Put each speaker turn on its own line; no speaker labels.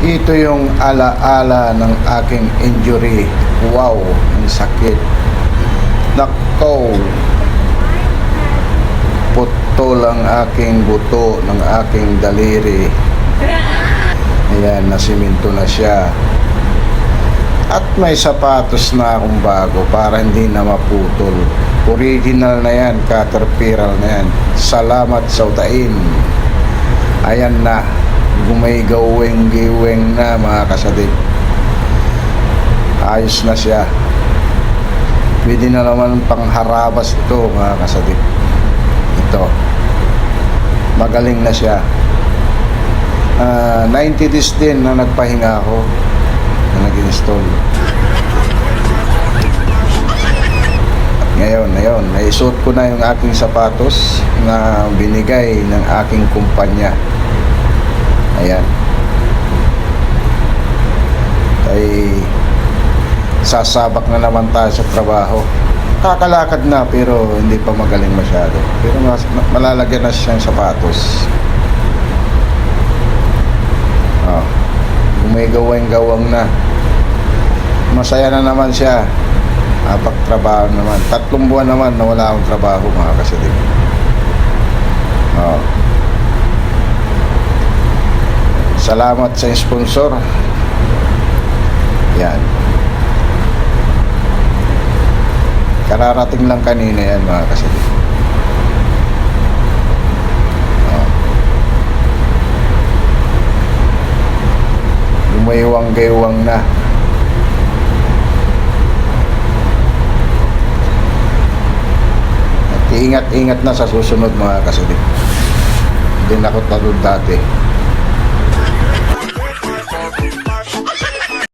Ito yung ala-ala ng aking injury. Wow, ang sakit. Nakaw. Putol ang aking buto ng aking daliri. Ayan, nasiminto na siya. At may sapatos na akong bago para hindi na maputol. Original na yan, Caterpillar na yan. Salamat sa utain. Ayan na, gumay-gaweng-giweng na mga kasadik. Ayos na siya. Pwede na naman pangharabas ito mga kasadik. Ito, magaling na siya. 90 days din na nagpahinga ako na nag-install. Ngayon, naisuot ko na yung aking sapatos na binigay ng aking kumpanya. Ayan. Ay sasabak na naman tayo sa trabaho. Kakalakad na pero hindi pa magaling masyado. Pero malalagyan na siyang sapatos. Gumigawang-gawang na. Masaya na naman siya. Pagtrabaho naman. 3 buwan naman na wala akong trabaho mga kasidik. Salamat sa sponsor. Yan. Kararating lang kanina yan mga kasidik. Gumaywang-gaywang na. At ingat-ingat na sa susunod mga kasidik. Hindi na ako talod dati.